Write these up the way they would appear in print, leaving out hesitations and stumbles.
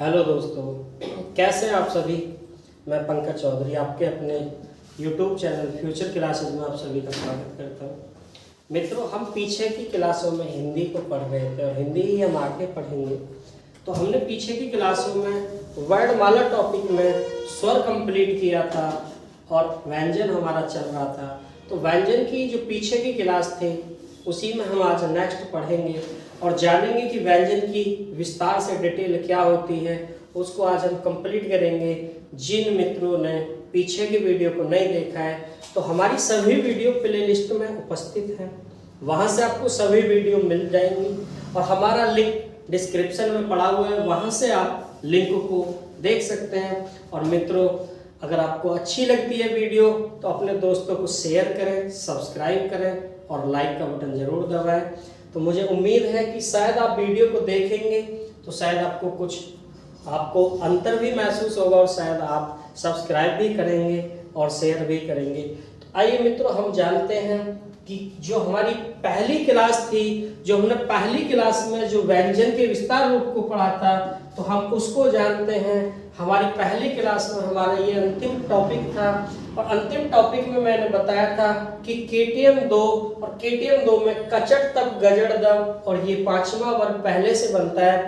Hello दोस्तों, कैसे हैं आप सभी। मैं पंकज चौधरी आपके अपने YouTube चैनल फ्यूचर क्लासेस में आप सभी का स्वागत करता हूं। मित्रों, हम पीछे की क्लासों में हिंदी को पढ़ रहे थे और हिंदी ही हम आगे पढ़ेंगे। तो हमने पीछे की क्लासों में वर्णमाला टॉपिक में स्वर कंप्लीट किया था और व्यंजन हमारा चल रहा था। तो व्यंजन की जो पीछे की क्लास थी उसी में हम आज नेक्स्ट पढ़ेंगे और जानेंगे कि व्यंजन की विस्तार से डिटेल क्या होती है, उसको आज हम कंप्लीट करेंगे। जिन मित्रों ने पीछे की वीडियो को नहीं देखा है तो हमारी सभी वीडियो प्लेलिस्ट में उपस्थित हैं, वहां से आपको सभी वीडियो मिल जाएंगी और हमारा लिंक डिस्क्रिप्शन में पड़ा हुआ है, वहां से आप लिंक को देख सकते हैं। और मित्रों, अगर आपको अच्छी लगती है वीडियो तो अपने दोस्तों को शेयर करें, सब्सक्राइब करें और लाइक का बटन जरूर दबाएं। तो मुझे उम्मीद है कि शायद आप वीडियो को देखेंगे तो शायद आपको अंतर भी महसूस होगा और शायद आप सब्सक्राइब भी करेंगे और शेयर भी करेंगे। तो आइए मित्रों, हम जानते हैं कि जो हमारी पहली क्लास थी, जो हमने पहली क्लास में जो व्यंजन के विस्तार रूप को पढ़ा था, तो हम उसको जानते हैं। हमारी पहली क्लास में हमारा ये अंतिम टॉपिक था और अंतिम टॉपिक में मैंने बताया था कि केटीएम 2 और केटीएम 2 में कचट तब गजड़ दब, और ये पांचवा वर्ग पहले से बनता है,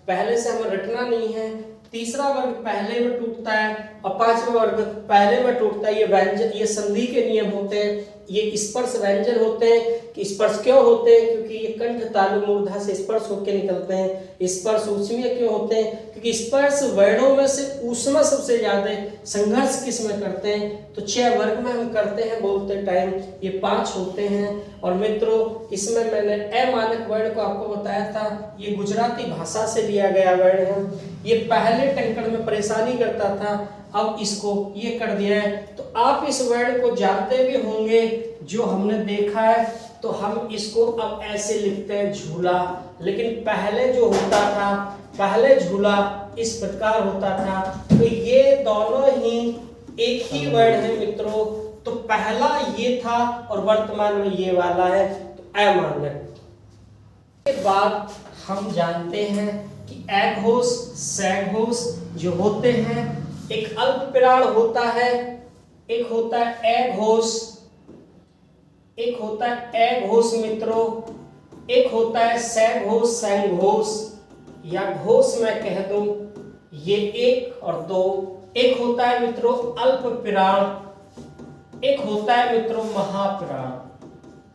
पहले से हमें रटना नहीं है। तीसरा वर्ग पहले में टूटता है और पांचवा वर्ग पहले में टूटता है। ये व्यंजन, ये संधि के नियम होते हैं, ये स्पर्श व्यंजन होते हैं। कि स्पर्श क्यों होते हैं? क्योंकि ये कंठ तालु मूर्धा से स्पर्श होकर निकलते हैं। स्पर्श ऊष्मीय क्यों होते हैं? क्योंकि स्पर्श वर्णों में से ऊष्मा सबसे ज्यादा संघर्ष किस में करते हैं? तो 6 वर्ग में हम करते हैं बोलते टाइम, ये 5 होते हैं। और मित्रों, इसमें मैंने अमानक वर्ण को आपको बताया था, ये गुजराती भाषा से लिया गया वर्ण है। ये पहले टंकण में परेशानी करता था, अब इसको ये कर दिया है। तो आप इस वर्ण को जानते भी होंगे, जो हमने देखा है। तो हम इसको अब ऐसे लिखते हैं झूला, लेकिन पहले जो होता था, पहले झूला इस प्रकार होता था। तो ये दोनों ही एक ही वर्ण है मित्रों। तो पहला ये था और वर्तमान में ये वाला है, तो अमानक। के बाद हम जानते हैं कि अघोष सघोष जो होते हैं, एक अल्प प्राण होता है, एक होता है अघोष, एक होता है अघोष मित्रों, एक होता है सघोष संघोष, या घोष मैं कह दूं, ये 1 और 2। एक होता है मित्रों अल्प प्राण, एक होता है मित्रों महाप्राण।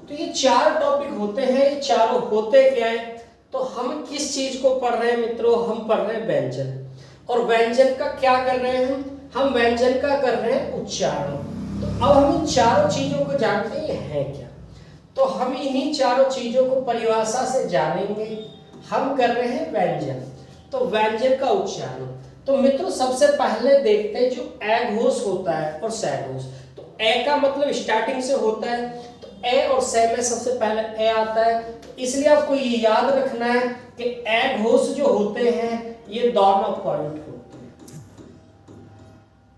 तो ये 4 टॉपिक होते हैं। ये चारों होते क्या है? तो हम किस चीज को पढ़ रहे हैं मित्रों? हम पढ़ रहे हैं व्यंजन। और व्यंजन का क्या कर रहे हैं? हम व्यंजन का कर रहे हैं उच्चारण। तो अब हम इन चारों चीजों को जानते हैं क्या? तो हम इन्हीं चारों चीजों को परिभाषा से जानेंगे। हम कर रहे हैं व्यंजन, तो व्यंजन का उच्चारण। तो मित्रों, सबसे पहले देखते हैं जो अघोष होता है और सघोष। तो ए का मतलब स्टार्टिंग से होता है, तो ए और से में सबसे पहले ए आता है। तो इसलिए आपको ये याद रखना है कि अघोष जो होते हैं ये दोनों पॉइंट होते हैं।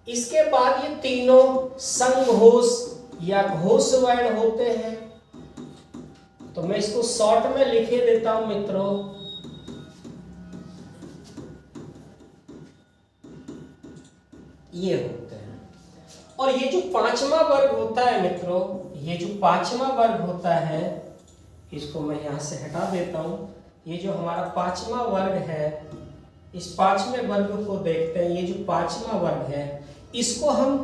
इसके बाद ये तीनों संघोष या घोष वर्ण होते हैं। तो मैं इसको शॉर्ट में लिखे देता हूं मित्रों। ये होते हैं। और ये जो 5वां वर्ग होता है मित्रों, ये जो 5वां वर्ग होता है, इसको मैं यहां से हटा देता हूं। ये जो हमारा 5वां वर्ग है, इस 5वें वर्ग को देखते हैं। ये जो 5वां वर्ग है, इसको हम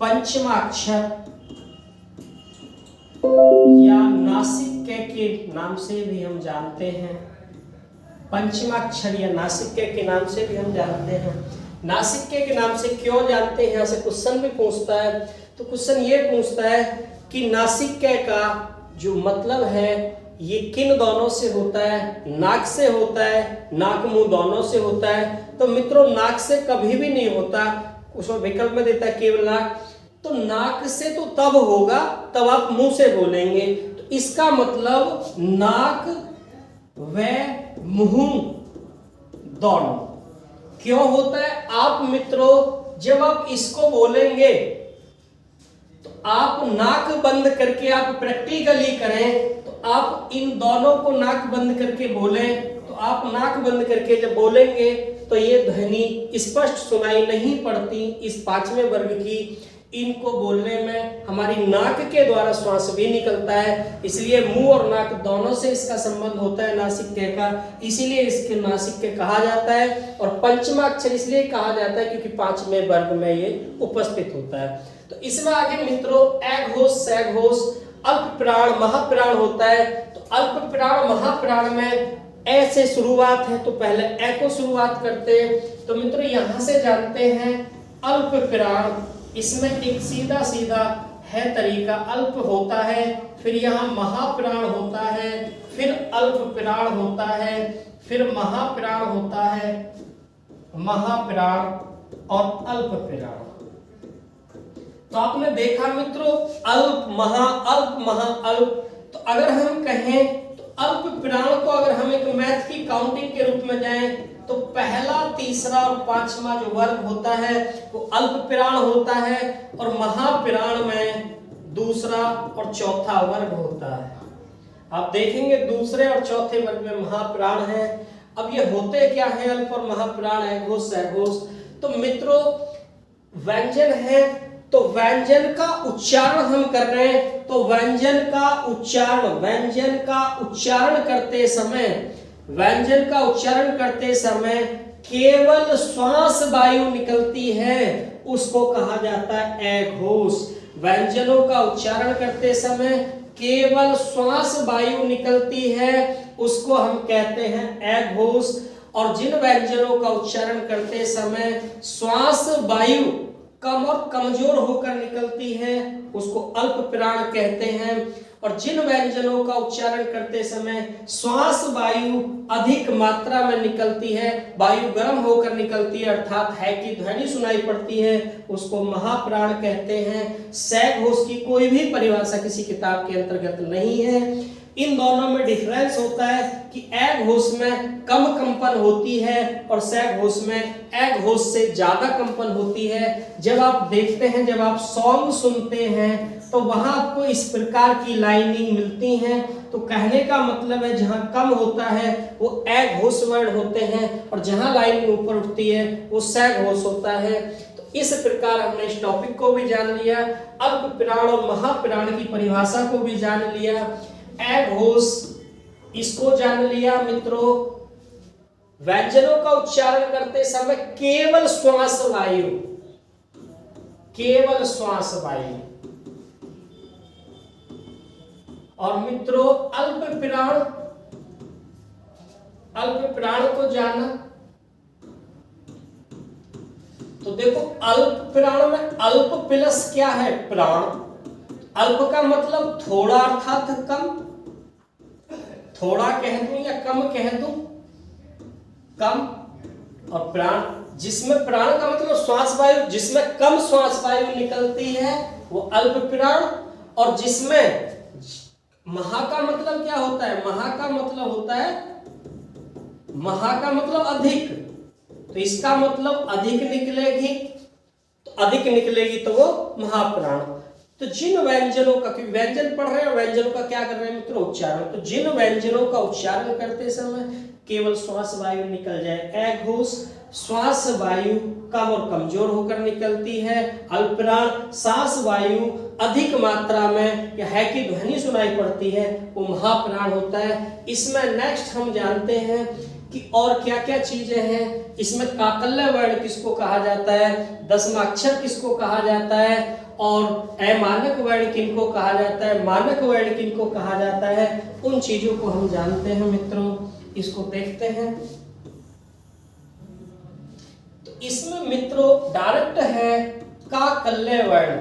पंचमाक्षर या नासिक्य के नाम से भी हम जानते हैं। पंचमाक्षर या नासिक्य के नाम से भी हम जानते हैं। नासिक्य के नाम से क्यों जानते हैं? यहाँ से क्वेश्चन भी पूछता है। तो क्वेश्चन ये पूछता है कि नासिक्य का जो मतलब है ये किन दोनों से होता है? नाक से होता है, नाक मुंह दोनों से होता है। तो मित्रों, नाक से कभी भी नहीं होता, उसमें विकल्प में देता है केवल नाक। तो नाक से तो तब होगा तब आप मुंह से बोलेंगे। तो इसका मतलब नाक व मुंह दोनों क्यों होता है? आप मित्रों, जब आप इसको बोलेंगे तो आप नाक बंद करके आप प्रैक्टिकली करें। तो आप इन दोनों को नाक बंद करके बोलें। तो आप नाक बंद करके जब बोलेंगे तो ये ध्वनि स्पष्ट सुनाई नहीं पड़ती इस पांचवें वर्ग की। इनको बोलने में हमारी नाक के द्वारा श्वास भी निकलता है, इसलिए मुंह और नाक दोनों से इसका संबंध होता है नासिक्य का, इसीलिए इसके नासिक्य कहा जाता है। और पंचमा अक्षर इसलिए कहा जाता है क्योंकि पांचवें वर्ग में ये उपस्थित होता है। तो इसमें आगे मित्रों अघोष, सघोष, अल्प प्राण, महाप्राण होता है। तो अल्प प्राण महाप्राण में ए से शुरुआत है, तो पहले ए को शुरुआत करते हैं। तो मित्रों यहां से जानते हैं अल्प प्राण, इसमें एक सीधा सीधा है तरीका, अल्प होता है, फिर यहाँ महाप्राण होता है, फिर अल्प प्राण होता है, फिर महाप्राण होता है, महाप्राण और अल्प प्राण। तो आपने देखा मित्रों अल्प महा, अल्प महा, अल्प। तो अगर हम कहें तो अल्प प्राण को अगर हम एक मैथ की काउंटिंग के रूप में जाएं तो पहला, तीसरा और पांचवा जो वर्ग होता है वो अल्प प्राण होता है, और महाप्राण में दूसरा और चौथा वर्ग होता है। आप देखेंगे दूसरे और चौथे वर्ग में महाप्राण है। अब ये होते क्या है अल्प और महाप्राण, अघोष, सघोष? तो मित्रों व्यंजन है, तो व्यंजन का उच्चारण हम कर रहे हैं, तो व्यंजन का उच्चारण करते समय, व्यंजन का उच्चारण करते समय केवल श्वास वायु निकलती है, उसको कहा जाता है अघोष। व्यंजनों का उच्चारण करते समय केवल श्वास वायु निकलती है, उसको हम कहते हैं अघोष। और जिन व्यंजनों का उच्चारण करते समय श्वास वायु कम और कमजोर होकर निकलती है, उसको अल्प प्राण कहते हैं। और जिन व्यंजनों का उच्चारण करते समय श्वास वायु अधिक मात्रा में निकलती है, वायु गर्म होकर निकलती है, अर्थात है की ध्वनि सुनाई पड़ती है, उसको महाप्राण कहते हैं। सघोष की कोई भी परिभाषा किसी किताब के अंतर्गत नहीं है। इन दोनों में डिफरेंस होता है कि अघोष में कम कंपन होती है और सघोष में अघोष से ज्यादा कंपन होती है। जब आप देखते हैं, जब आप सॉन्ग सुनते हैं तो वहां आपको इस प्रकार की लाइनिंग मिलती हैं। तो कहने का मतलब है जहां कम होता है वो अघोष वर्ण होते हैं, और जहां लाइनिंग ऊपर उठती है वो सघोष होता है। तो इस प्रकार हमने इस टॉपिक को भी जान लिया, अल्प प्राण और महाप्राण की परिभाषा को भी जान लिया, अघोष इसको जान लिया मित्रों। व्यंजनों का उच्चारण करते समय केवल श्वास वायु, केवल श्वास वायु। और मित्रों अल्प प्राण को जाना, तो देखो अल्प प्राण में अल्प प्लस क्या है प्राण। अल्प का मतलब थोड़ा अर्थात कम, थोड़ा कह दूं या कम कह दूं, कम। और प्राण, जिसमें प्राण का मतलब श्वास वायु, जिसमें कम श्वास वायु निकलती है वो अल्प प्राण। और जिसमें महा का मतलब क्या होता है, महा का मतलब होता है, महा का मतलब अधिक, तो इसका मतलब अधिक निकलेगी, तो अधिक निकलेगी तो वो महाप्राण। तो जिन व्यंजनों का, क्योंकि व्यंजन पढ़ रहे हैं, व्यंजनों का क्या कर रहे हैं मित्रों उच्चारण, तो जिन व्यंजनों का उच्चारण करते समय केवल श्वास वायु निकल जाए अघोष, श्वास वायु कम और कमजोर होकर निकलती है, अल्पप्राण सांस वायु अधिक मात्रा में या है की ध्वनि सुनाई पड़ती है, वो महाप्राण होता है। इसमें नेक्स्ट हम जानते हैं कि और क्या क्या चीजें हैं। इसमें काकल्य वर्ण किसको कहा जाता है, दशमाक्षर किसको कहा जाता है, और अमानक वर्ण किनको कहा जाता है, मानक वर्ण किनको कहा जाता है, उन चीजों को हम जानते हैं मित्रों। इसको देखते हैं। तो इसमें मित्रों डायरेक्ट है काकल्य वर्ण,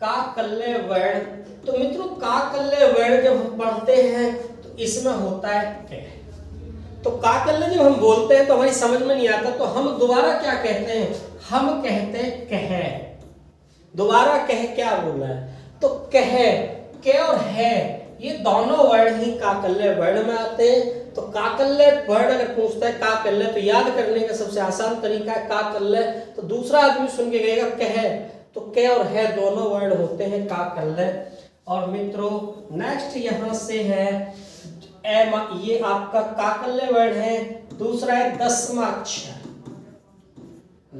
काकल्य वर्ण। तो मित्रों काकल्य वर्ण जब हम पढ़ते हैं तो इसमें होता है कह। तो काकल्य जब हम बोलते हैं तो हमारी समझ में नहीं आता, तो हम दोबारा क्या कहते हैं, हम कहते हैं कह। दोबारा कह क्या बोला है, तो कह, के और है ये दोनों वर्ण ही काकल्य वर्ण में आते हैं। तो काकल्य वर्ण अगर पूछता है काकल्य, तो याद करने का सबसे आसान तरीका है काकल्य। तो दूसरा आदमी सुन के कहेगा कह, तो के और है दोनों वर्ण होते हैं काकल्य। और मित्रों नेक्स्ट यहां से है ये आपका काकल्य वर्ण है। दूसरा है दशमाक्षर,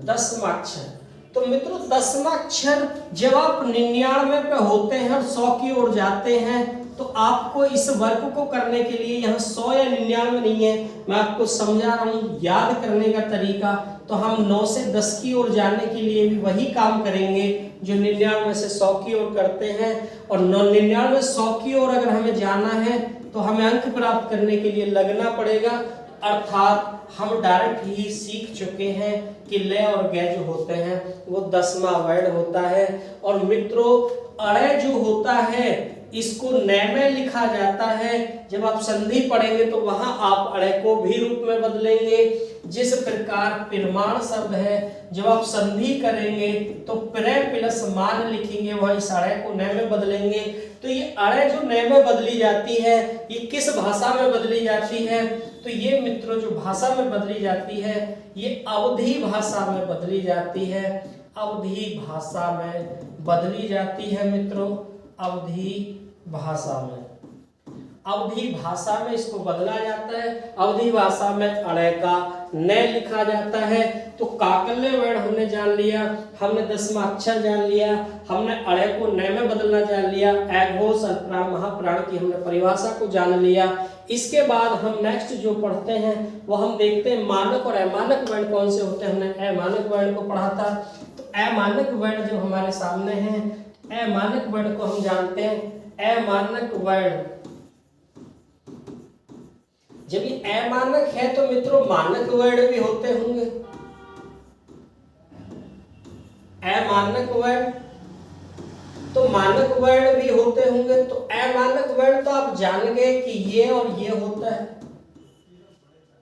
10वां अक्षर। तो मित्रों 10वां अक्षर जब आप 99 पे होते हैं और 100 की ओर जाते हैं तो आपको इस वर्क को करने के लिए यहाँ 100 या 99 नहीं है, मैं आपको समझा रहा हूँ याद करने का तरीका। तो हम 9 से 10 की ओर जाने के लिए भी वही काम करेंगे जो 99 से 100 की ओर करते हैं। और 99 100 की ओर अगर हमें जाना है तो हमें अंक प्राप्त करने के लिए लगना पड़ेगा, अर्थात हम डायरेक्ट ही सीख चुके हैं कि ले और गे जो होते हैं वो 10वां वर्ण होता है। और मित्रों अड़े जो होता है इसको नए में लिखा जाता है। जब आप संधि पढ़ेंगे तो वहां आप अड़े को भी रूप में बदलेंगे। जिस प्रकार प्रमाण शब्द है जब आप संधि करेंगे तो प्रे प्लस मान लिखेंगे, वह इस अड़े को नए में बदलेंगे। तो ये अड़े जो नए में बदली जाती है ये किस भाषा में बदली जाती है? तो ये मित्रों जो भाषा में बदली जाती है ये अवधी भाषा में बदली जाती है। अवधी भाषा में बदली जाती है मित्रों, अवधी भाषा में। अवधी भाषा में इसको बदला जाता है। अवधी भाषा में अड़े का न लिखा जाता है। तो काकल्य वर्ण हमने जान लिया, हमने 10वां अक्षर जान लिया, हमने अड़े को न में बदलना जान लिया, अघोष अल्पप्राण महाप्राण की हमने परिभाषा को जान लिया। इसके बाद हम नेक्स्ट जो पढ़ते हैं वो हम देखते हैं मानक और अमानक वर्ण कौन से होते हैं। हमने अमानक वर्ण को पढ़ा था। तो अमानक वर्ण जो हमारे सामने हैं, अमानक वर्ण को हम जानते हैं। अमानक वर्ण जब ये अमानक है तो मित्रों मानक वर्ण भी होते होंगे। अमानक वर्ण तो मानक वर्ण भी होते होंगे। तो अमानक वर्ण तो आप जान गए कि ये और ये होता है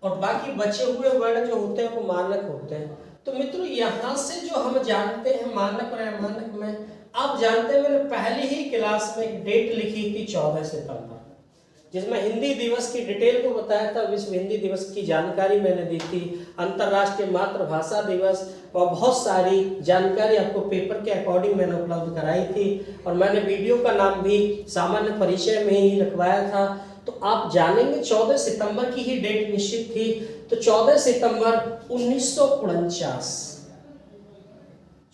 और बाकी बचे हुए वर्ण जो होते हैं वो मानक होते हैं। तो मित्रों यहां से जो हम जानते हैं मानक और अमानक में, आप जानते हैं मैंने पहली ही क्लास में एक डेट लिखी थी 14 सितंबर, जिसमें हिंदी दिवस की डिटेल को बताया था। विश्व हिंदी दिवस की जानकारी मैंने दी थी, अंतर्राष्ट्रीय मातृभाषा दिवस और बहुत सारी जानकारी आपको पेपर के अकॉर्डिंग मैंने उपलब्ध कराई थी। और मैंने वीडियो का नाम भी सामान्य परिचय में ही रखवाया था। तो आप जानेंगे 14 सितंबर की ही डेट निश्चित थी। तो 14 सितंबर 1949,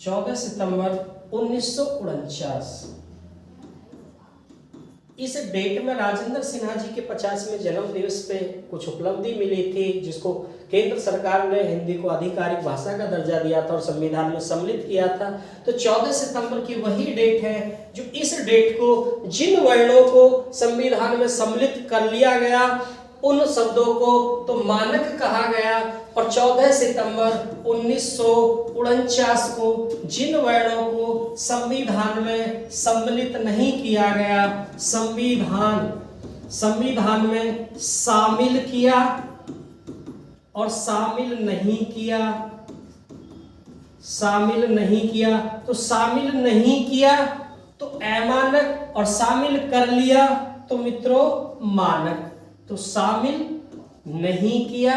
14 सितंबर 1949 इस डेट में राजेंद्र सिन्हा जी के 50वें जन्म दिवस पे कुछ उपलब्धि मिली थी, जिसको केंद्र सरकार ने हिंदी को आधिकारिक भाषा का दर्जा दिया था और संविधान में सम्मिलित किया था। तो 14 सितंबर की वही डेट है जो इस डेट को जिन वर्णों को संविधान में सम्मिलित कर लिया गया उन शब्दों को तो मानक कहा गया। और 14 सितंबर 1949 को जिन वर्णों को संविधान में सम्मिलित नहीं किया गया, संविधान में शामिल किया और शामिल नहीं किया, तो शामिल नहीं किया तो अमानक और शामिल कर लिया तो मित्रों मानक। तो शामिल नहीं किया,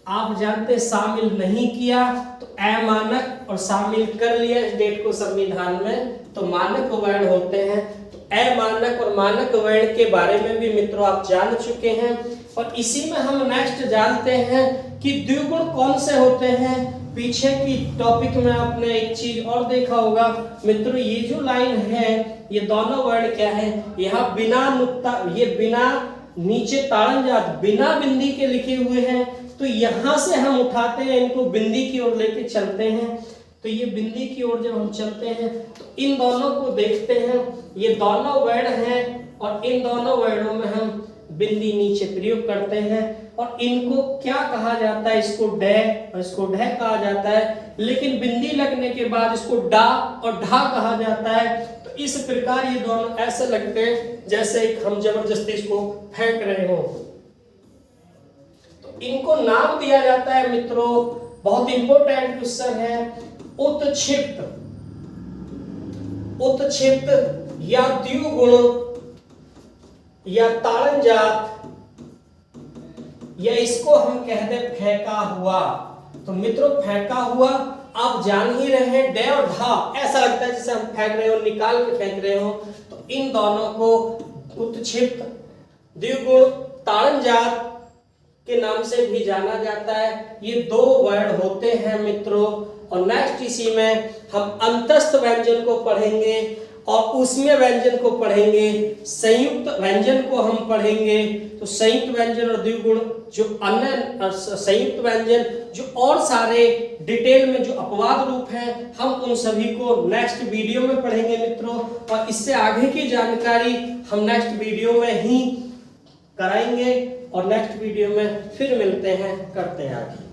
आप जानते शामिल नहीं किया तो अमानक और शामिल कर लिया इस डेट को संविधान में तो मानक वर्ण होते हैं। तो अमानक और मानक वर्ण के बारे में भी मित्रों आप जान चुके हैं। और इसी में हम नेक्स्ट जानते हैं कि द्विगुण कौन से होते हैं। पीछे की टॉपिक में आपने एक चीज और देखा होगा मित्रों, ये जो लाइन है ये दोनों वर्ण क्या है, यहाँ बिना नुक्ता, ये बिना नीचे ताड़न जात बिना बिंदी के लिखे हुए हैं। तो यहां से हम उठाते हैं इनको बिंदी की ओर लेके चलते हैं। तो ये बिंदी की ओर जब हम चलते हैं तो इन दोनों को देखते हैं, ये दोनों वर्ण हैं और इन दोनों वर्णों में हम बिंदी नीचे प्रयोग करते हैं। और इनको क्या कहा जाता है, इसको डे और इसको ढे कहा जाता है, लेकिन बिंदी लगने के बाद इसको डा और ढा कहा जाता है। तो इस प्रकार ये दोनों ऐसे लगते हैं जैसे हम जबरदस्ती इसको फेंक रहे हो। तो इनको नाम दिया जाता है मित्रों, बहुत इंपॉर्टेंट क्वेश्चन है, उत्क्षिप्त, उत्क्षिप्त या द्विगुण या ताड़नजात या इसको हम कहते हैं फेंका हुआ। तो मित्रों फेंका हुआ आप जान ही रहे हैं, डे और ढा ऐसा लगता है जैसे हम फेंक रहे हो, निकाल के फेंक रहे हो। तो इन दोनों को उत्क्षिप्त, द्विगुण, ताड़नजात के नाम से भी जाना जाता है। ये दो वर्ड होते हैं मित्रों। और नेक्स्ट इसी में हम अंतस्थ व्यंजन को पढ़ेंगे और उसमें व्यंजन को पढ़ेंगे, संयुक्त व्यंजन को हम पढ़ेंगे। तो संयुक्त व्यंजन और द्विगुण जो अन्य संयुक्त व्यंजन जो और सारे डिटेल में जो अपवाद रूप हैं, हम उन सभी को नेक्स्ट वीडियो में पढ़ेंगे मित्रों। और इससे आगे की जानकारी हम नेक्स्ट वीडियो में ही कराएंगे और नेक्स्ट वीडियो में फिर मिलते हैं, करते हैं आगे।